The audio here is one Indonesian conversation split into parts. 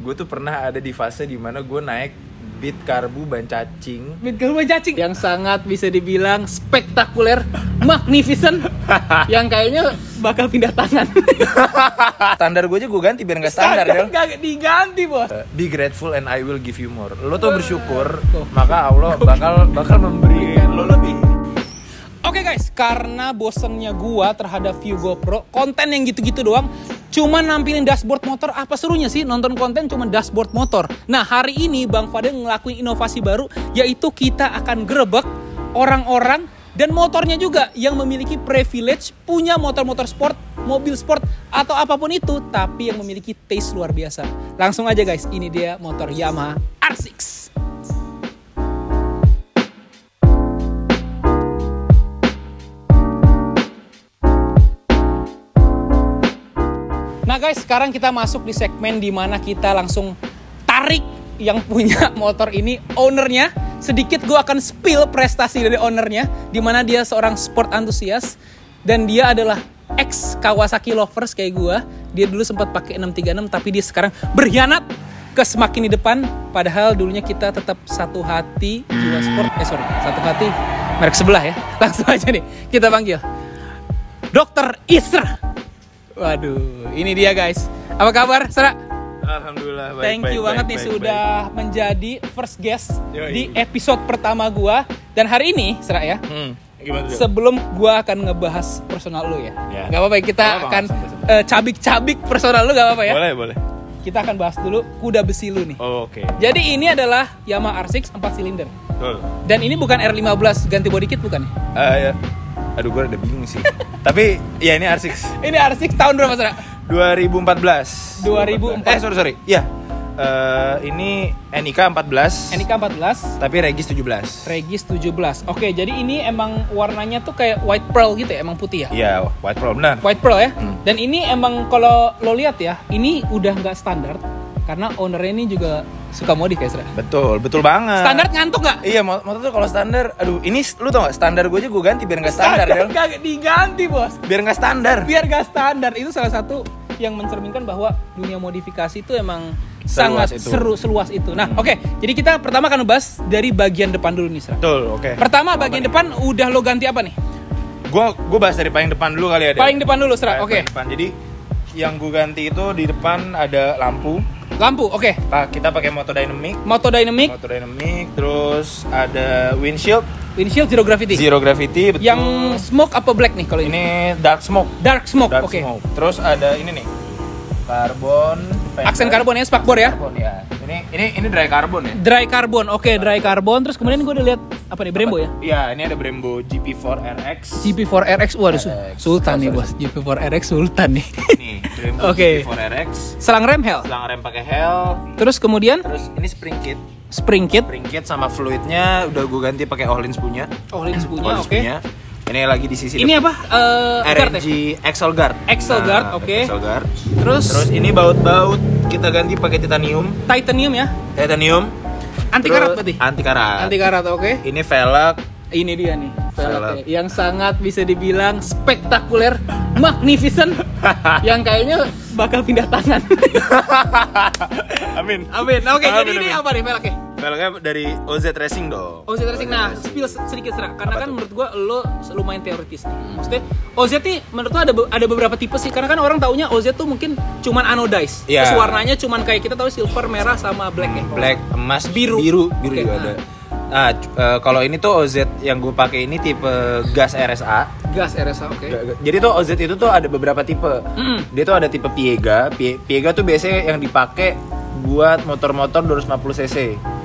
gue tuh pernah ada di fase dimana gue naik beat karbu ban cacing. Beat karbu ban cacing yang sangat bisa dibilang spektakuler, magnificent, yang kayaknya bakal pindah tangan. Standar gue aja gue ganti biar nggak standar ya. Gak diganti bos. Be grateful and I will give you more. Lo tuh bersyukur, maka Allah bakal memberi lo lebih. Oke guys, karena bosennya gua terhadap view GoPro, konten yang gitu-gitu doang, cuma nampilin dashboard motor, apa serunya sih nonton konten cuma dashboard motor. Nah hari ini Bang Fadel ngelakuin inovasi baru, yaitu kita akan gerebek orang-orang dan motornya juga yang memiliki privilege punya motor-motor sport, mobil sport, atau apapun itu, tapi yang memiliki taste luar biasa. Langsung aja guys, ini dia motor Yamaha R6. Nah guys, sekarang kita masuk di segmen dimana kita langsung tarik yang punya motor ini, ownernya. Sedikit gue akan spill prestasi dari ownernya, dimana dia seorang sport antusias dan dia adalah ex Kawasaki lovers kayak gue. Dia dulu sempat pakai 636 tapi dia sekarang berkhianat ke semakin di depan. Padahal dulunya kita tetap satu hati jiwa sport. Satu hati merek sebelah ya. Langsung aja nih kita panggil Dr. Isra. Waduh, ini dia guys. Apa kabar, Sra? Alhamdulillah baik. Thank you banget nih sudah menjadi first guest di episode pertama gua. Dan hari ini, Sra ya. Gimana tuh? Sebelum gua akan ngebahas personal lu ya. Gak apa-apa, kita akan cabik-cabik personal lu, gak apa-apa ya? Boleh. Kita akan bahas dulu kuda besi lu nih. Oh, oke. Jadi ini adalah Yamaha R6 4 silinder. Betul. Dan ini bukan R15 ganti body kit bukan? Ya. Aduh, gue udah bingung sih. Tapi ya ini R6. Ini R6 tahun berapa, Sra? 2014. 2004. Sorry. Iya. Ini NIK 14. NIK 14. Tapi Regis 17. Regis 17. Oke, jadi ini emang warnanya tuh kayak white pearl gitu ya, emang putih ya? Iya, white pearl benar. White pearl ya. Dan ini emang kalau lo lihat ya, ini udah nggak standar karena ownernya ini juga suka modif ya, Sra? Betul banget. Standar ngantuk nggak? Iya, motor tuh kalau standar, aduh, ini lu tau gak, standar gue aja gue ganti biar nggak standar ya. Gak diganti bos. Biar nggak standar. Biar nggak standar, itu salah satu yang mencerminkan bahwa dunia modifikasi itu emang sangat seru, seluas itu. Nah, oke. Jadi kita pertama akan bahas dari bagian depan dulu nih, Sra. Betul, oke. Pertama bagian depan udah lo ganti apa nih? Gue bahas dari paling depan dulu kali ya. Paling depan dulu, Sra. Oke. Jadi yang gue ganti itu di depan ada lampu, oke. Kita pakai Moto Dynamic, terus ada windshield Zero Gravity, betul. Yang smoke apa black nih kalau ini? Ini dark smoke. Oke. Terus ada ini nih, karbon, aksen karbon ya, spakbor ya. Karbon ya. Ini dry carbon ya. Dry carbon, oke, dry carbon. Terus kemudian gue udah lihat apa nih, Brembo ya? Iya, ini ada Brembo GP4RX. GP4RX, waduh, Sultan nih bos, GP4RX Sultan nih. Nih, Brembo GP4RX. Selang rem pakai hell. Terus kemudian? Terus ini spring kit sama fluidnya udah gue ganti pakai Ohlins punya. Oke. Ini lagi di sisi. Ini apa? RNG Axle Guard. Oke. Axle Guard. Terus ini baut kita ganti pakai titanium ya. Anti karat berarti? Anti karat, oke. Ini velg. Ini dia nih, velg yang sangat bisa dibilang spektakuler, magnificent, yang kayaknya bakal pindah tangan. Amin. Oke, jadi ini apa nih velgnya? Velgnya dari OZ Racing dong. OZ Racing. Nah, spill sedikit, Sra, karena kan menurut gua lo lumayan teoritis nih. Maksudnya OZ nih menurut lo ada beberapa tipe sih, karena kan orang taunya OZ tuh mungkin cuman anodized. Yeah. Terus warnanya cuman kayak kita tahu silver, merah sama black ya. Black, emas, biru okay. juga ada. Nah, kalau ini tuh OZ yang gue pakai ini tipe gas RSA. Oke. Jadi tuh OZ itu tuh ada beberapa tipe. Dia tuh ada tipe Piega. Piega tuh biasanya yang dipakai buat motor-motor 250 cc.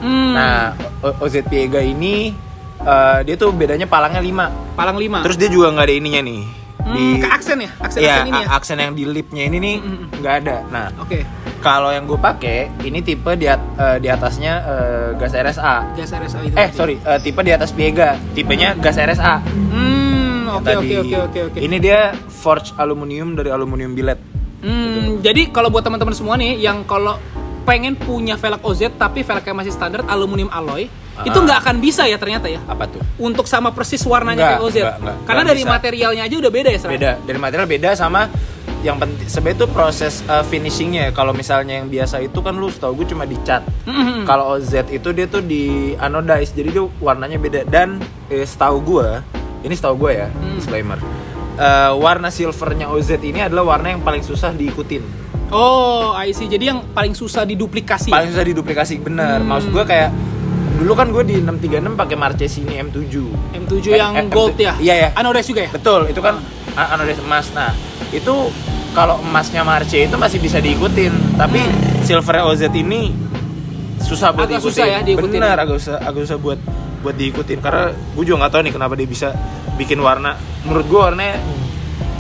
Nah, OZ Piega ini dia tuh bedanya palangnya 5. Palang 5. Terus dia juga nggak ada ininya nih. Ke aksen ya? Aksen ini ya? Aksen yang di lipnya ini nih nggak ada. Nah, oke. Kalau yang gue pakai ini tipe di atasnya gas RSA. Gas RSA itu. Tipe di atas Piega. Tipenya gas RSA. Oke. Ini dia forged aluminium dari aluminium billet. Jadi kalau buat teman-teman semua nih yang kalau pengen punya velg OZ tapi velgnya masih standar aluminium alloy, itu nggak akan bisa ya ternyata ya. Apa tuh? Untuk sama persis warnanya kayak OZ. Enggak, karena dari bisa. Materialnya aja udah beda ya, Sra? Beda. Dari material beda sama yang penting sebenarnya itu proses finishingnya. Kalau misalnya yang biasa itu kan lu setahu gue cuma dicat. Kalau OZ itu dia tuh di anodize, jadi dia warnanya beda. Dan setahu gue ya, disclaimer, warna silvernya OZ ini adalah warna yang paling susah diikutin. Oh, I see. Jadi yang paling susah diduplikasi. Paling susah diduplikasi, bener. Maksud gue kayak dulu kan gue di 636 pakai Marchesini M7. M7 yang gold ya? Iya ya. Anodize juga ya? Betul, itu kan anodize emas. Nah, itu kalau emasnya Marche itu masih bisa diikutin, tapi silver OZ ini susah buat agak diikutin. susah ya diikutin. Benar, agak susah buat diikutin karena gue juga nggak tahu nih kenapa dia bisa bikin warna. Menurut gue warnanya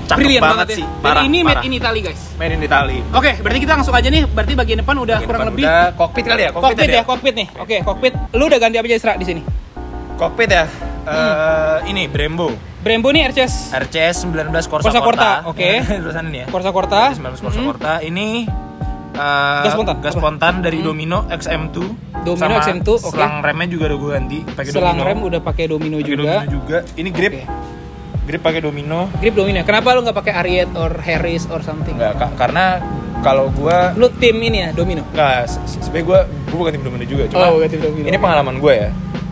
cakep Brilliant banget ya. sih. Dan ini made in Italy, guys. Made in Italy. Oke, berarti kita langsung aja nih. Berarti bagian depan udah kurang lebih. Udah cockpit kali ya? Cockpit ya, cockpit nih. Oke, cockpit. Lu udah ganti apa aja Isra di sini? Cockpit ya. Ini Brembo. Brembo nih RCS 19 Corsa Corta. Oke. Tulisan ini ya. Corsa Corta. 19 Corsa Corta. Ini gas spontan dari Domino XM2. Domino sama XM2, oke. Selang remnya juga udah gue ganti pakai Domino. Selang rem udah pakai Domino juga. Ini grip. Oke. Grip pakai Domino. Grip Domino. Kenapa lu nggak pakai Ariat or Harris or something? Enggak, karena kalau gue Lu tim ini ya, Domino. enggak, sebenarnya gue bukan tim Domino juga, cuma bukan tim Domino. ini pengalaman gue ya.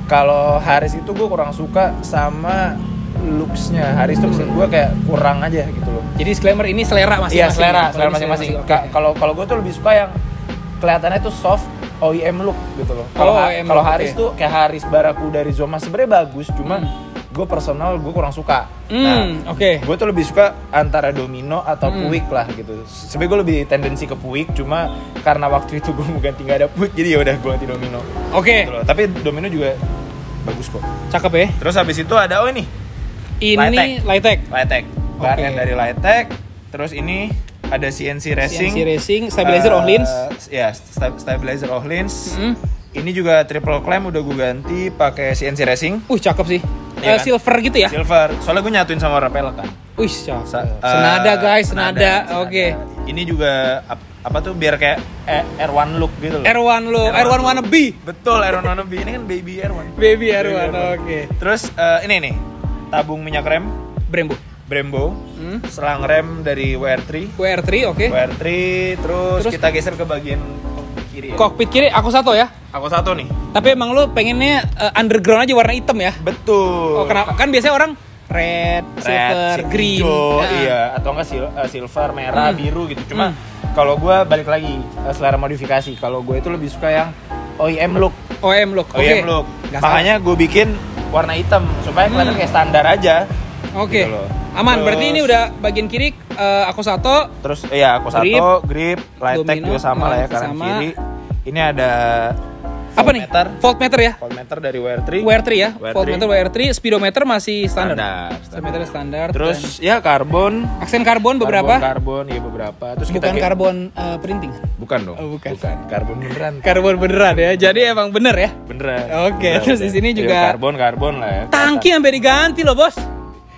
Kalau Harris itu gue kurang suka sama looks-nya. Harris tuh menurut gue kayak kurang aja gitu loh. Jadi disclaimer ini selera masing-masing. Iya, selera ya? masing-masing. Oke. Kalau gue tuh lebih suka yang kelihatannya tuh soft OEM look gitu loh. Kalau OEM kalau look, Harris oke. tuh kayak Harris Barracuda Rizoma sebenarnya bagus, cuma gue personal gue kurang suka. Oke. Gue tuh lebih suka antara Domino atau Puig lah gitu. Sebenarnya gue lebih tendensi ke Puig, cuma karena waktu itu gue mau ganti nggak ada Puig, jadi ya udah gue ganti Domino. Oke. Gitu loh. Tapi Domino juga bagus kok. Cakep ya. Terus habis itu ada ini Lighttech. bahan Oke. dari Lighttech. Terus ini ada CNC Racing. CNC Racing, stabilizer Ohlins. Ya, stabilizer Ohlins. Ini juga triple clamp udah gue ganti pakai CNC Racing. Cakep sih. Iya kan? Silver gitu ya? Silver. Soalnya gue nyatuin sama warna pelek kan. Cakep. Senada guys, senada. Oke. Ini juga apa tuh biar kayak R1 look gitu loh. R1 lo, R1 wannabe. Betul, R1 wannabe. Ini kan baby R1. Baby R1. Oke. Terus ini nih. Tabung minyak rem Brembo. Selang rem dari WR3. WR3, oke. WR3 terus kita geser ke bagian kiri ya. Cockpit kiri aku satu ya. Aku satu nih. Tapi emang lu pengennya underground aja warna hitam ya? Betul. Oh, kenapa? Kan biasanya orang red, silver, green. hijau, Nah. iya, atau enggak silver, merah, biru gitu. Cuma kalau gue balik lagi selera modifikasi. Kalau gue itu lebih suka yang OEM look. OEM look. Oke. OEM look. Nggak Makanya gue bikin warna hitam supaya kelihatan kayak standar aja. Oke. Gitu loh. Aman. Terus- Berarti ini udah bagian kiri aku satu. Terus aku satu grip, Lighttech Domino, juga sama lah ya kanan sama. kiri. Ini ada Apa nih? Voltmeter ya? Voltmeter dari WR3. WR3 ya. WR3. Voltmeter WR3, speedometer masih standar. Standar. Speedometer standar. Terus ya karbon. dan aksen karbon beberapa. Karbon ya beberapa. Terus Bukan karbon printing. Bukan dong. Oh, bukan. Karbon beneran. Karbon beneran ya. Jadi emang bener ya. Beneran. Oke, Beneran, terus di sini Ya, juga karbon lah ya. tangki sampai diganti loh, Bos.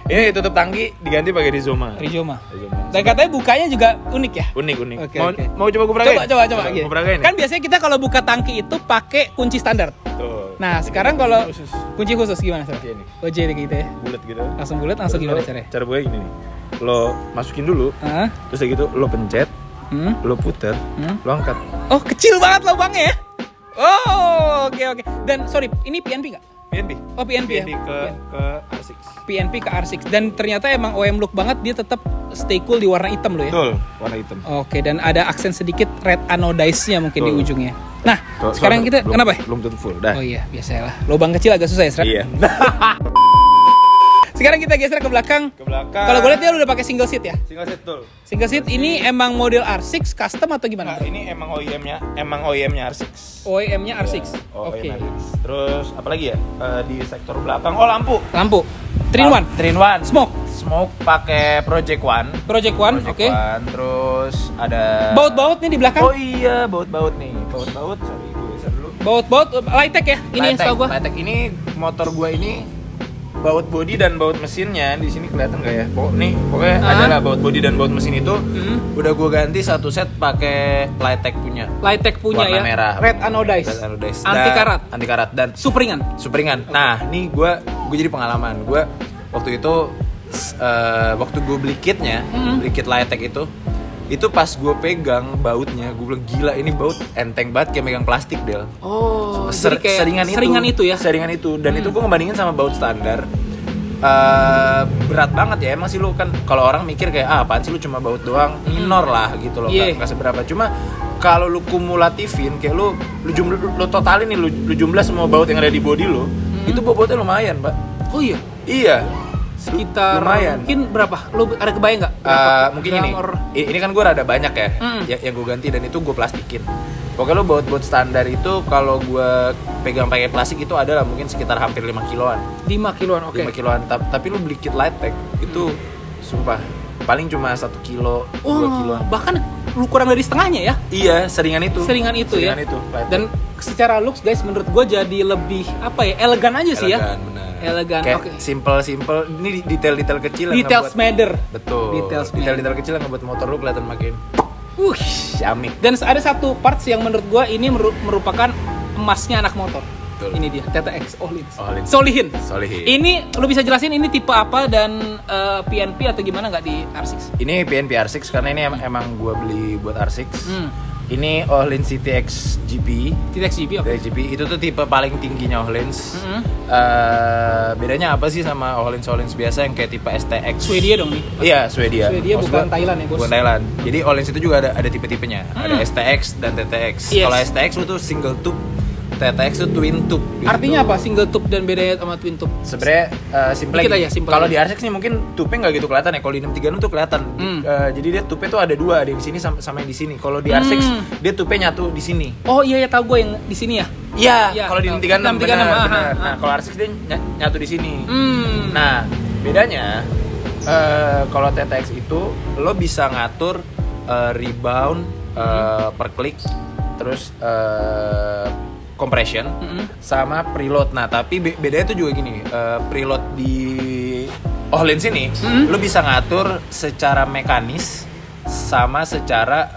Ini tutup tangki diganti pakai Rizoma. Rizoma. Dan katanya bukanya juga unik ya. Unik. Oke, mau oke. mau coba gue peragain? Coba. Gini. Gue peragain. Kan biasanya kita kalau buka tangki itu pakai kunci standar. Tuh. Nah, sekarang kalau khusus. kunci khusus gimana, Sir? Ini. OJ gitu ya. Bulat gitu. Langsung bulat, langsung Terus gimana lo- caranya? Cara gue gini nih. Lo masukin dulu, Hah? terus kayak gitu lo pencet, lo puter, lo angkat. Oh, kecil banget lubangnya ya. Oh, oke. Dan sorry, ini PNP nggak? PNP. Oh, PNP ya. ke R6. PNP ke R6 dan ternyata emang OEM look banget, dia tetap stay cool di warna hitam loh ya. Betul, warna hitam. Oke, dan ada aksen sedikit red anodize-nya mungkin di Betul. ujungnya. Nah, Tuh, sekarang kita belum- kenapa ya? Belum tutup full. Dah. Oh iya, biasalah. Lubang kecil agak susah ya, Sret? Iya. Sekarang kita geser ke belakang. Ke belakang. Kalau gue lihat dia udah pakai single seat ya. Single seat tuh. Single seat ini emang model R6 custom atau gimana? Nah, ini emang OEM-nya R6. OEM-nya R6. Oh, Oke. Terus apa lagi ya? Di sektor belakang. Oh, lampu. Lampu. 3-in-1. 3-in-1. Smoke. Smoke pakai Project One. Project One, oke. One. Terus ada Baut-baut nih di belakang. Oh iya, baut-baut nih. Baut-baut. Sorry, gue geser dulu. Baut-baut Lighttech ya? Ini yang setahu gua. Lighttech ini motor gua ini baut bodi dan baut mesinnya di sini kelihatan nggak ya? Pokoknya adalah baut bodi dan baut mesin itu udah gua ganti satu set pakai Lighttech punya. Lighttech punya Warna ya. merah. Red anodize. Red anodize. Anti karat. Anti karat dan Supringan. supringan. Nah, nih gue jadi pengalaman. Gue waktu itu waktu gue beli kitnya, beli kit Lighttech itu pas gue pegang bautnya, gue bilang gila ini baut enteng banget kayak megang plastik Del. Oh, jadi kayak seringan itu ya? Seringan itu, dan itu gue ngebandingin sama baut standar. Berat banget ya, emang sih lu kan kalau orang mikir kayak apaan sih lu cuma baut doang, minor lah gitu loh, nggak seberapa. Cuma kalau lu kumulatifin kayak lu totalin nih, lu jumlah semua baut yang ada di body lu, itu bobotnya lumayan, Pak. Oh iya? Iya. Sekitar lumayan. Mungkin berapa? Lu ada kebayang nggak? Mungkin ini kan gue rada banyak ya, yang gue ganti dan itu gue plastikin. Pokoknya lo baut standar itu kalau gue pegang pakai plastik itu adalah mungkin sekitar hampir 5 kiloan. 5 kiloan, oke. 5 kiloan. Tapi lu beli kit Lighttech itu sumpah paling cuma 1 kilo, 2 kiloan. Bahkan lu kurang dari setengahnya ya? Iya, seringan itu ya. Dan secara looks guys, menurut gue jadi lebih elegan aja sih ya. Elegan, kayak simple. Ini detail-detail kecil. Details matter. Betul. Detail-detail kecil yang ngebuat motor lu kelihatan makin ciamik. Dan ada satu parts yang menurut gue ini merupakan emasnya anak motor. Betul. Ini dia, TTX Solihin. Ini lu bisa jelasin ini tipe apa dan PNP atau gimana nggak di R6? Ini PNP R6 karena ini emang gue beli buat R6. Ini Öhlins CTX GP. Oke. GP itu tuh tipe paling tingginya Öhlins. Bedanya apa sih sama Öhlins biasa yang kayak tipe STX? Swedia dong nih. Iya, Swedia. Bukan Thailand ya, Bos. Bukan Thailand. Jadi Öhlins itu juga ada tipe-tipenya. Ada STX dan TTX. Yes. Kalau STX itu single tube, TTX itu twin tube gitu. Artinya apa single tube dan bedanya sama twin tube? Sebenarnya simple aja. Kalau di R6 nih mungkin tube-nya nggak gitu kelihatan ya. Kalau di 636 tuh kelihatan. Jadi dia tube-nya tuh ada dua, ada yang di sini sama yang di sini. Kalau di R6 dia tube-nya nyatu di sini. Oh iya tahu gue yang di sini ya. Iya, kalau di 636 benar. Nah, kalau R6 dia nyatu di sini. Nah, bedanya kalau TTX itu lo bisa ngatur rebound per klik, terus compression sama preload. Nah, tapi bedanya tuh juga gini, preload di Öhlins ini lo bisa ngatur secara mekanis sama secara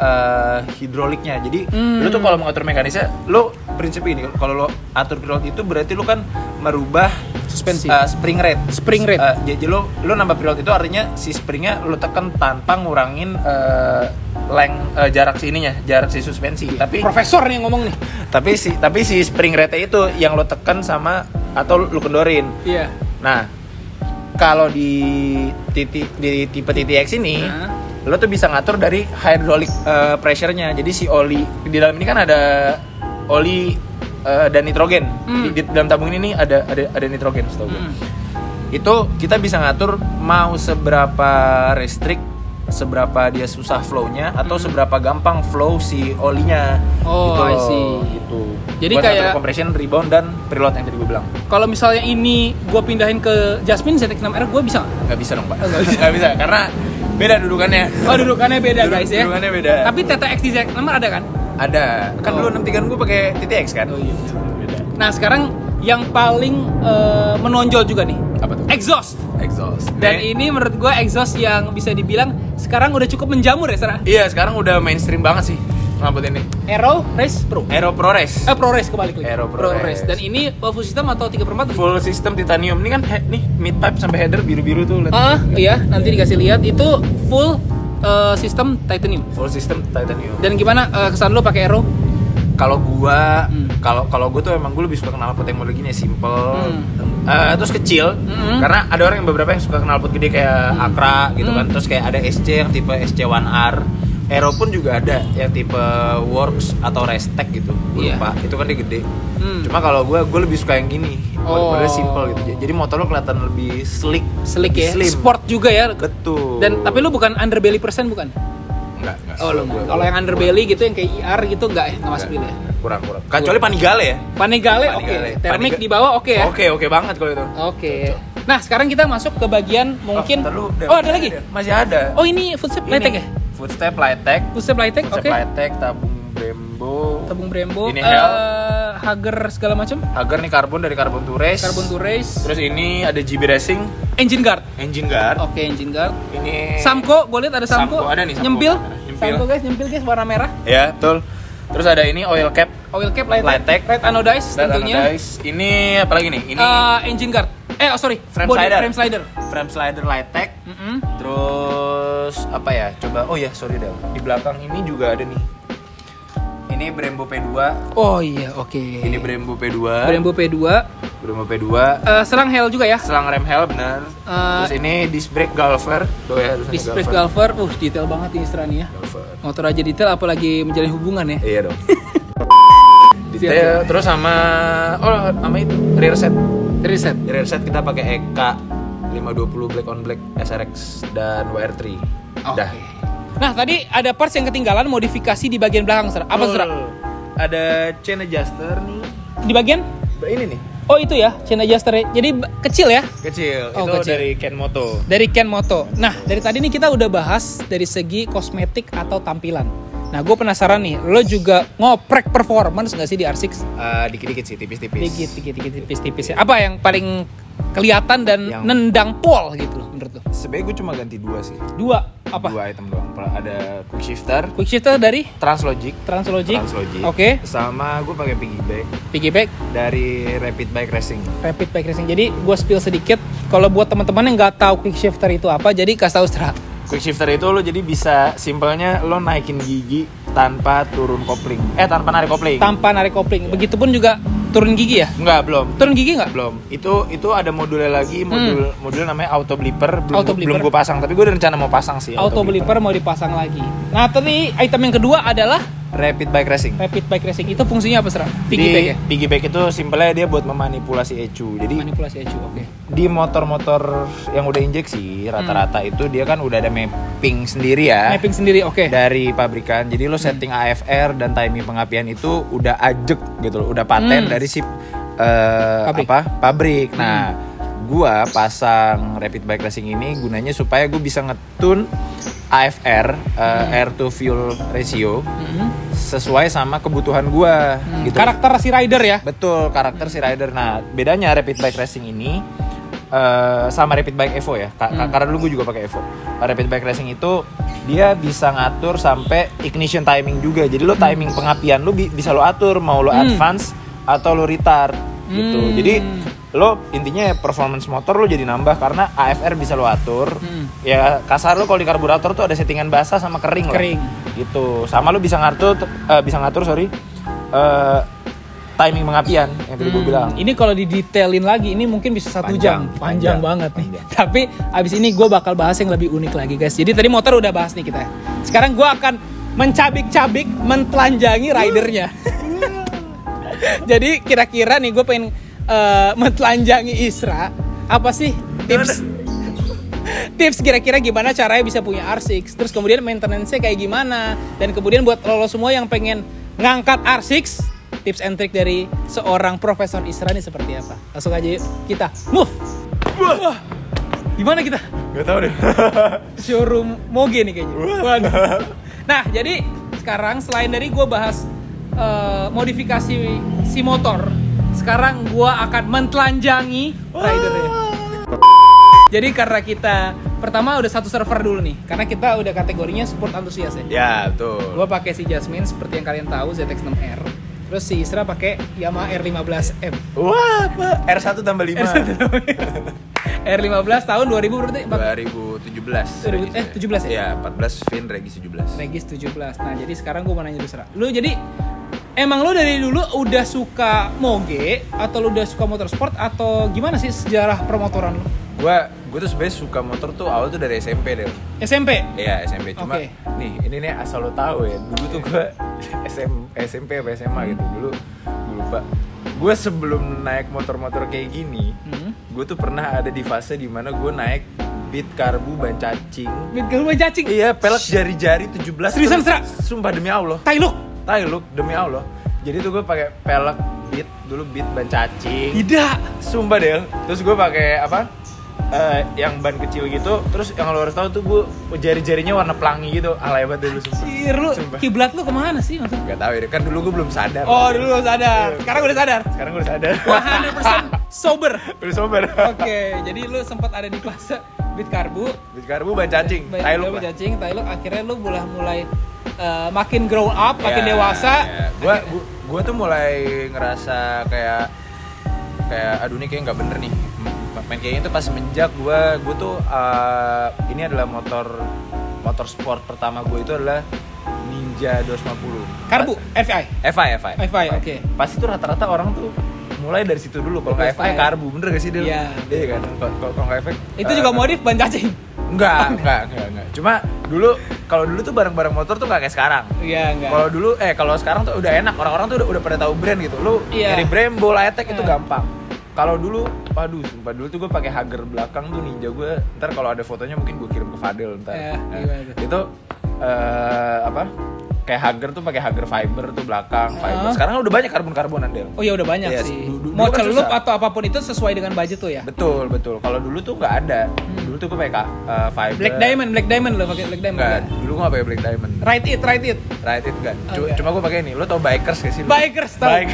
hidroliknya. Jadi lo tuh kalau mengatur mekanisnya, lo prinsip ini kalau lo atur preload itu berarti lo kan merubah suspensi, spring rate. Jadi lo nambah preload itu artinya si springnya lo tekan tanpa ngurangin jarak si suspensi. Tapi profesor nih yang ngomong nih. Tapi si spring rate itu yang lo tekan sama atau lo kendorin. Iya. Nah, kalau di tipe TTX ini, lo tuh bisa ngatur dari hydraulic pressure-nya. Jadi si oli di dalam ini kan ada oli dan nitrogen. Di dalam tabung ini nih ada nitrogen, setahu gue. Itu kita bisa ngatur mau seberapa restrict, seberapa dia susah flow-nya atau seberapa gampang flow si olinya. Oh, gitu I see. Gitu. Jadi buat kayak compression, rebound dan preload yang tadi gue bilang. Kalau misalnya ini gue pindahin ke Jasmine ZX6R, gue bisa nggak? Nggak bisa dong, Pak. Nggak bisa karena beda dudukannya. Oh, dudukannya beda guys ya. Dudukannya beda. Tapi TTX di ZX6R ada kan? Ada. Kan dulu 636 gue pakai TTX kan. Oh iya. Beda. Nah, sekarang yang paling menonjol juga nih. Apa tuh? Exhaust. Dan Nih. ini menurut gue exhaust yang bisa dibilang sekarang udah cukup menjamur ya, Sarah? Iya, sekarang udah mainstream banget sih knalpot ini. Aero Race Pro. ProRace. ProRace kebalik lagi. Aero ProRace. Dan ini full system atau 3/4? Full system titanium. Ini kan nih mid pipe sampai header biru-biru tuh. Iya, nanti dikasih lihat itu full sistem titanium. Full system titanium. Dan gimana kesan lo pakai aero? Kalau gua kalau gua tuh emang gua lebih suka knalpot yang model gini, simple, terus kecil. Karena ada orang yang beberapa yang suka knalpot gede kayak Acra gitu kan. Terus kayak ada SC yang tipe SC1R. Aero pun juga ada yang tipe Works atau Restec gitu. Lupa. Itu kan dia gede. Cuma kalau gua lebih suka yang gini. Model simple gitu. Jadi motor lo kelihatan lebih slick ya. Slim. Sport juga ya. Betul. Dan tapi lo bukan underbelly persen bukan? Enggak. Oh, kalau yang underbelly gitu yang kayak IR gitu enggak masuk pilih ya? Kurang. Kecuali Panigale ya. Panigale oke. Thermic di bawah oke ya? Oke banget kalau itu. Oke. Nah, sekarang kita masuk ke bagian mungkin ada lagi? Masih ada. Oh, ini footstep Lighttech ya? Footstep Lighttech, oke. Lighttech, tabung Brembo. Ini Hager segala macam. Hager nih dari Carbon to Race. Terus ini ada GB Racing. Engine guard. Oke, engine guard. Ini Samco, boleh lihat ada Samco. Ada nih Samco. Nyempil guys, warna merah. Ya, betul. Terus ada ini oil cap Lighttech. Red anodized tentunya. Ini apa lagi nih? Ini engine guard. frame slider. Frame slider Lightech. Terus apa ya? Coba. Oh ya, sorry Del. Di belakang ini juga ada nih. Ini Brembo P2. Oh iya, oke. Ini Brembo P2. Brembo P2. Selang Hell juga ya? Selang rem Hell benar. Terus ini disc brake Galver. Tuh ya, disc brake Galver. Detail banget ini Isra nih ya. Galver. Motor aja detail apalagi menjalin hubungan ya. Iya dong. Detail. Terus sama itu rear set. Rear set kita pakai EK 520 Black on Black SRX dan WR3. Dah. Nah, tadi ada parts yang ketinggalan modifikasi di bagian belakang, Sir. Apa, Sir? Ada chain adjuster nih. Di bagian? Ini nih. Oh, itu ya, chain adjuster. Jadi kecil ya? Kecil. Itu kecil. Dari Kenmoto. Dari Kenmoto. Nah, dari tadi nih kita udah bahas dari segi kosmetik atau tampilan. Nah, gue penasaran nih, lo juga ngoprek performance nggak sih di R6? Dikit-dikit sih, tipis-tipis. Dikit-dikit, tipis-tipis ya. Apa yang paling kelihatan dan nendang pol gitu loh menurut lo? Sebenarnya gue cuma ganti 2 sih. 2? Apa? 2 item doang. Ada quick shifter dari? Translogic. Oke. Sama gue pakai piggyback dari Rapid Bike Racing. Jadi gue spill sedikit. Kalau buat teman-teman yang nggak tahu quick shifter itu apa, jadi kasih tahu Stra. Quick shifter itu lo jadi bisa simpelnya lo naikin gigi tanpa turun kopling. Tanpa narik kopling. Yeah. Begitupun juga turun gigi ya? Enggak, belum. Turun gigi enggak? Belum. Itu ada modulnya lagi, modul namanya auto blipper. Belum gue pasang, tapi gue udah rencana mau pasang sih. Auto blipper mau dipasang lagi. Nah, tadi item yang kedua adalah Rapid Bike Racing. Itu fungsinya apa, Sera? Piggyback ya? Piggyback itu simpelnya dia buat memanipulasi ECU. Jadi oke. Di motor-motor yang udah injeksi rata-rata itu dia kan udah ada mapping sendiri ya. Oke. Dari pabrikan. Jadi lo setting AFR dan timing pengapian itu udah ajek gitu loh, udah paten dari si pabrik. Nah, gua pasang Rapid Bike Racing ini gunanya supaya gue bisa ngetune AFR, air to fuel ratio, sesuai sama kebutuhan gua. Gitu. Karakter si rider ya? Betul, karakter si rider. Nah, bedanya Rapid Bike Racing ini sama Rapid Bike Evo ya. Karena dulu gue juga pakai Evo. Rapid Bike Racing itu dia bisa ngatur sampai ignition timing juga. Jadi lo timing pengapian lo bisa lo atur, mau lo advance atau lo retard gitu. Jadi lo intinya performance motor lo jadi nambah karena AFR bisa lo atur. Ya kasar lo kalau di karburator tuh ada settingan basah sama kering. Gitu. Sama lo bisa ngatur timing pengapian yang tadi gue bilang. Ini kalau didetailin lagi ini mungkin bisa 1 jam. Panjang banget nih. Tapi abis ini gue bakal bahas yang lebih unik lagi, guys. Jadi tadi motor udah bahas nih kita. Sekarang gue akan mencabik-cabik, mentelanjangi ridernya. Jadi kira-kira nih gue pengen mentelanjangi Isra. Apa sih tips kira-kira gimana caranya bisa punya R6, terus kemudian maintenance-nya kayak gimana, dan kemudian buat lo semua yang pengen ngangkat R6, tips and trick dari seorang Profesor Isra nih seperti apa? Langsung aja yuk, kita move. Wah, gimana kita? Gak tau deh. Showroom Moge nih kayaknya. Waduh. Nah, jadi sekarang selain dari gue bahas modifikasi si motor, sekarang gue akan mentelanjangi ridernya. Jadi karena kita pertama udah satu server dulu nih, karena kita udah kategorinya sport antusias ya. Ya, betul. Gue pakai si Jasmine seperti yang kalian tahu, ZX-6R. Terus si Isra pakai Yamaha R15M. Wah, apa? R1 tambah 5. R15 tahun 2000 berarti? 2017. 17 ya? Iya, 14 Vin, Regis 17. Regis 17. Nah, jadi sekarang gue mau nanya dulu, Isra. Lu jadi emang lu dari dulu udah suka moge atau lu udah suka motorsport atau gimana sih sejarah permotoran lu? Gue tuh sebenarnya suka motor tuh awal tuh dari SMP deh. SMP? Iya, SMP. Cuma ini asal lo tahu ya. Dulu tuh gue SMP apa SMA gitu. Dulu gue lupa. Gue sebelum naik motor-motor kayak gini, gue tuh pernah ada di fase dimana gue naik Beat Karbu ban cacing. Beat Karbu ban cacing? Iya, pelek jari-jari 17. Seriusan, Sra? Sumpah demi Allah. Tai look demi Allah. Jadi tuh gue pakai pelek Beat dulu, Beat ban cacing. Tidak. Sumpah deh. Terus gue pakai apa? Yang ban kecil gitu. Terus yang lo harus tahu tuh gue jari-jarinya warna pelangi gitu. Alay banget dulu sumpah. Lu kiblat lu kemana sih maksudnya? Gak tahu ya, kan dulu gue belum sadar. Oh, dulu belum sadar. Sekarang udah sadar. 100% sober. Udah sober. Oke, jadi lu sempat ada di fase Beat Karbu ban cacing. Tai look. Akhirnya lu mulai makin grow up, makin dewasa. Yeah. Gue tuh mulai ngerasa kayak aduh ini kayak nggak bener nih. main kayak gitu pas semenjak gue tuh ini adalah motor sport pertama gue itu adalah Ninja 250. Karbu, FI, oke. Pas itu rata-rata orang tuh mulai dari situ dulu. Kalau nggak FI karbu, bener gak sih Del? Iya. Iya kan. Kalau nggak FI itu juga modif ban cacing. Enggak. Cuma kalau dulu tuh barang-barang motor tuh nggak kayak sekarang. Iya, enggak. Kalau dulu kalau sekarang tuh udah enak. Orang-orang tuh udah pada tahu brand gitu. Lu dari Brembo, Lighttech itu gampang. Kalau dulu, sumpah dulu tuh gue pakai Hager belakang tuh Ninja gue. Ntar kalau ada fotonya mungkin gue kirim ke Fadel ntar. Itu kayak Hager tuh pakai Hager fiber tuh belakang fiber. Sekarang udah banyak karbon-karbonan Del. Oh iya udah banyak sih. Mau kan celup atau apapun itu sesuai dengan budget tuh ya. Betul. Kalau dulu tuh nggak ada. Dulu tuh gue pakai fiber. Black Diamond lo pakai Black Diamond. Enggak, dulu gue nggak pakai Black Diamond. Ride it Enggak. Cuma gue pakai ini. Lo tau Bikers gak sih? Bikers tahu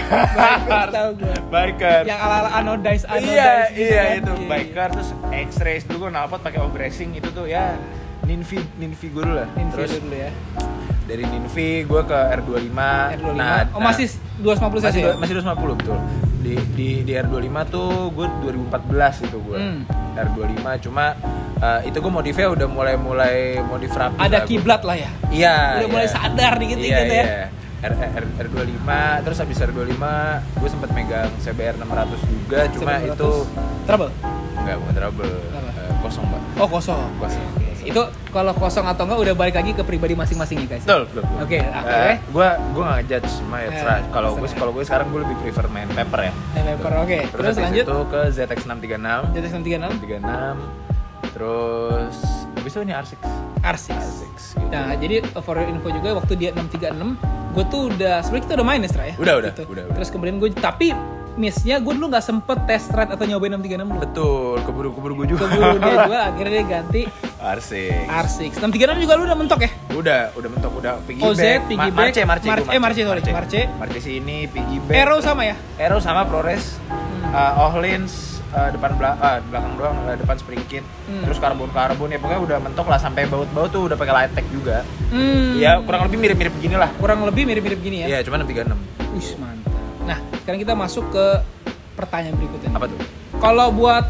gue. Bikers. Yang ala anodize Iya gitu kan. itu Bikers terus X-Rays dulu gue knalpot pakai overracing itu tuh ya Ninvi gue dulu lah. Terus dulu ya. Dari Ninvi gue ke R25. Nah, masih 250 cc ya? Masih 250 betul. Di R25 tuh gue 2014 itu gue. R25 cuma itu gue modifnya udah mulai modif rapi. Ada kiblat lah ya. Iya. Udah mulai sadar dikit-dikit ya. R25 terus habis R25 gue sempat megang CBR 600 juga cuma CBR 600. itu trouble? Enggak, bukan trouble. Kosong, Mbak. Oh, kosong. Itu kalau kosong atau enggak udah balik lagi ke pribadi masing-masing ya guys. Betul. Oke, akhirnya gue nggak ngejudge sama ya terserah. Kalau gue sekarang gue lebih prefer main paper ya. Oke. Terus lanjut itu ke ZX636. Terus habis itu ini R6. Gitu. Nah, jadi for your info juga waktu dia 636, gue tuh sebenarnya kita udah main ya, Stra ya? Udah. Terus kemudian gue tapi miss-nya gue dulu nggak sempet test ride atau nyobain 636 dulu. Betul, keburu gue juga. Akhirnya dia ganti R6. 636 juga lu udah mentok ya? Udah mentok, udah piggyback. Marche sini, piggyback. Aero sama ya? Aero sama ProRes. Ohlins belakang doang, depan spring kit. Terus karbon ya pokoknya udah mentok lah sampai baut tuh udah pakai Lighttech juga. Ya kurang lebih mirip-mirip begini lah. Gini ya? Iya, cuma 636. Wih, mantap. Nah, sekarang kita masuk ke pertanyaan berikutnya. Apa tuh? Kalau buat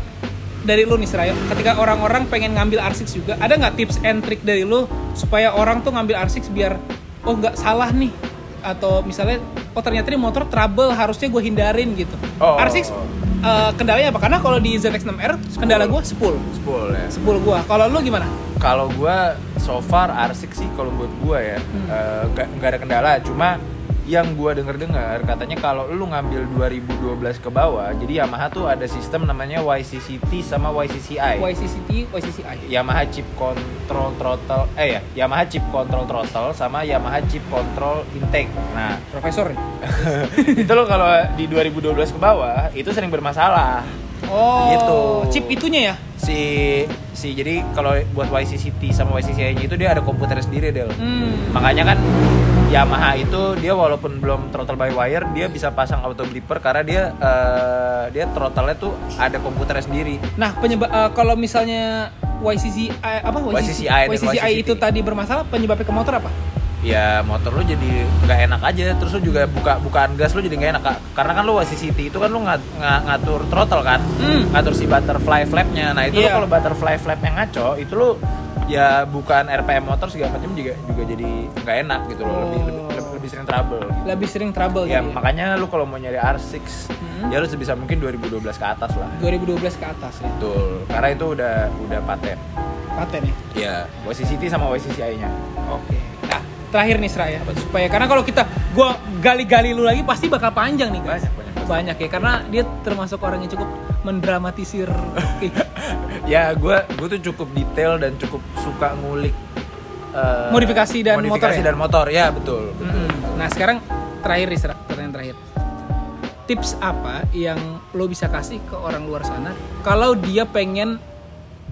dari lu nih Sraya, ketika orang-orang pengen ngambil R6 juga, ada nggak tips and trick dari lu supaya orang tuh ngambil R6 biar nggak salah nih, atau misalnya ternyata ini motor trouble harusnya gue hindarin gitu. R6 kendalanya apa? Karena kalau di ZX6R kendala gue spool ya. Spool gue. Kalau lu gimana? Kalau gue so far R6 sih kalau buat gue ya nggak ada kendala, cuma yang gue dengar katanya kalau lu ngambil 2012 ke bawah, jadi Yamaha tuh ada sistem namanya YCCT sama YCCI. Yamaha Chip Control Throttle Yamaha Chip Control Throttle sama Yamaha Chip Control Intake. Nah, profesor itu lo kalau di 2012 ke bawah itu sering bermasalah. Gitu. Chip itunya ya? Jadi kalau buat YCCT sama YCCI-nya itu dia ada komputer sendiri Del. Makanya kan Yamaha itu dia walaupun belum throttle by wire, dia bisa pasang auto blipper karena dia throttle-nya tuh ada komputer sendiri. Nah, kalau misalnya YCCI itu tadi bermasalah, penyebabnya ke motor apa? Ya motor lu jadi nggak enak aja, terus lu juga bukaan gas lu jadi nggak enak karena kan lu YCCT itu kan lu ngatur throttle kan, ngatur si butterfly flap-nya. Nah itu lu kalau butterfly flap-nya ngaco, itu lu ya bukan RPM motor segala macam juga jadi nggak enak gitu loh, lebih sering trouble. Ya makanya lu kalau mau nyari R6 ya lu sebisa mungkin 2012 ke atas lah. 2012 ke atas ya. Betul, karena itu udah paten ya. Iya, YCCT sama YCCI-nya. Oke. Nah, terakhir nih Sraya, supaya karena kalau gue gali-gali lu lagi pasti bakal panjang nih guys. Banyak ya, karena dia termasuk orang yang cukup mendramatisir. Ya gue tuh cukup detail dan cukup suka ngulik modifikasi dan motor ya betul. Nah sekarang pertanyaan terakhir, tips apa yang lo bisa kasih ke orang luar sana kalau dia pengen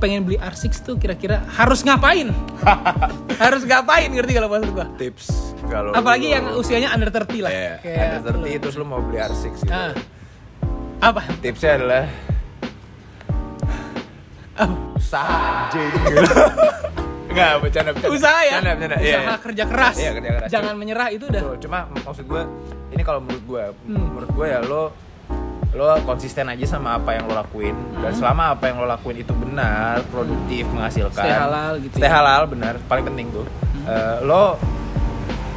beli R6 tuh kira-kira harus ngapain? Ngerti kalau maksud gua? Tips kalau apalagi yang usianya under 30 lah. Kayak under 30 terus lu mau beli R6 gitu. Apa? Tipsnya adalah usaha aja gitu. Enggak, bercanda. Usaha ya? Bercanda. Usaha kerja keras. Iya, kerja keras. Jangan menyerah itu udah. Cuma maksud gue, ini kalau menurut gue ya lo lo konsisten aja sama apa yang lo lakuin, dan selama apa yang lo lakuin itu benar, produktif, menghasilkan, Stay halal gitu. Stay halal, benar, paling penting tuh. Lo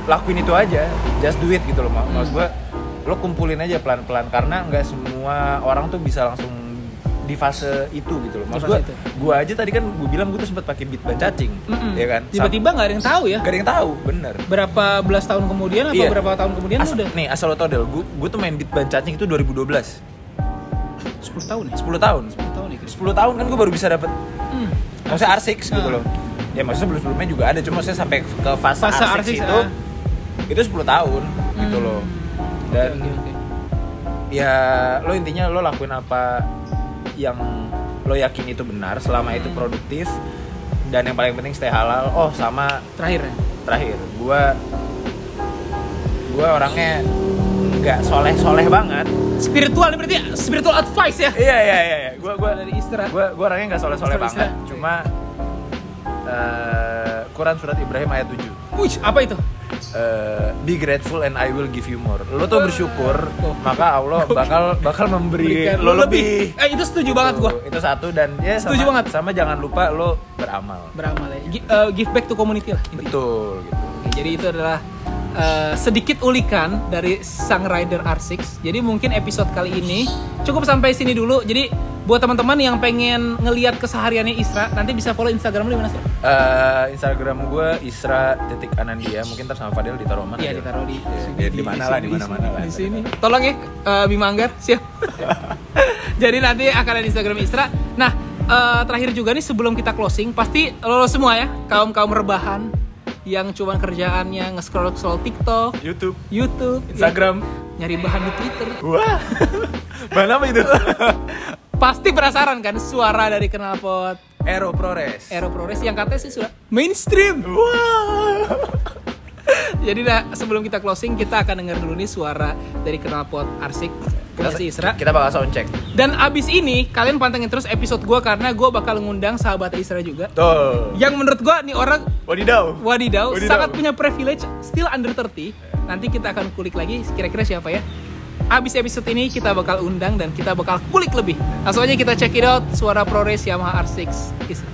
lakuin itu aja, just do it gitu loh. Maksud gue, lo kumpulin aja pelan-pelan, karena nggak semua orang tuh bisa langsung di fase itu gitu loh. Maksud gue aja tadi kan gue bilang gue tuh sempat pakai beat ban cacing, ya kan? Tiba-tiba nggak ada yang tahu ya? Gak ada yang tahu, bener. Berapa belas tahun kemudian apa berapa tahun kemudian udah? Nih asal lo tau Del, gue tuh main beat ban cacing itu 2012. 10 tahun ya? 10 tahun. 10 tahun ya? 10 tahun kan gue baru bisa dapet maksudnya R6 gitu loh. Ya maksudnya sebelum-sebelumnya juga ada, cuma maksudnya sampai ke fase R6 itu 10 tahun gitu loh. Dan ya lo intinya lo lakuin apa yang lo yakin itu benar, selama itu produktif, dan yang paling penting stay halal. Oh sama terakhir gue orangnya nggak soleh banget. Spiritual berarti spiritual advice ya? Iya. Gue dari Isra. Gue orangnya nggak soleh banget. Cuma Quran surat Ibrahim ayat 7. Wih, apa itu? Be grateful and I will give you more. Lo tuh bersyukur, maka Allah bakal memberi lo lebih. Itu setuju banget gue. Itu satu, dan ya setuju banget. Sama jangan lupa lo beramal ya. Give back to community lah. Betul gitu. Jadi itu adalah sedikit ulikan dari sang rider R6. Jadi mungkin episode kali ini cukup sampai sini dulu. Jadi buat teman-teman yang pengen ngelihat kesehariannya Isra, nanti bisa follow Instagram lu di mana, Isra? Instagram gue Isra.Anandia. Mungkin ntar sama Fadel ditaruh mana? Iya, ditaruh di mana lah. Di sini. Tolong ya, Bima Anggar, siap. Jadi nanti akan ada di Instagram Isra. Nah, terakhir juga nih sebelum kita closing, pasti lo semua ya, kaum rebahan yang cuman kerjaannya nge-scroll TikTok, YouTube, Instagram, nyari bahan di Twitter. Wah. Bahan apa itu? Pasti penasaran kan suara dari knalpot Aero Progress yang katanya sih sudah mainstream. Wow. Jadi sebelum kita closing, kita akan dengar dulu nih suara dari knalpot R6 si Isra. Kita bakal sound check. Dan abis ini kalian pantengin terus episode gue, karena gue bakal ngundang sahabat Isra juga. Tuh. Yang menurut gue nih orang wadidaw sangat punya privilege, still under 30. Nanti kita akan kulik lagi kira-kira siapa ya. Abis episode ini kita bakal undang dan kita bakal kulik lebih. Langsung aja kita check it out, suara ProRace Yamaha R6 Isra.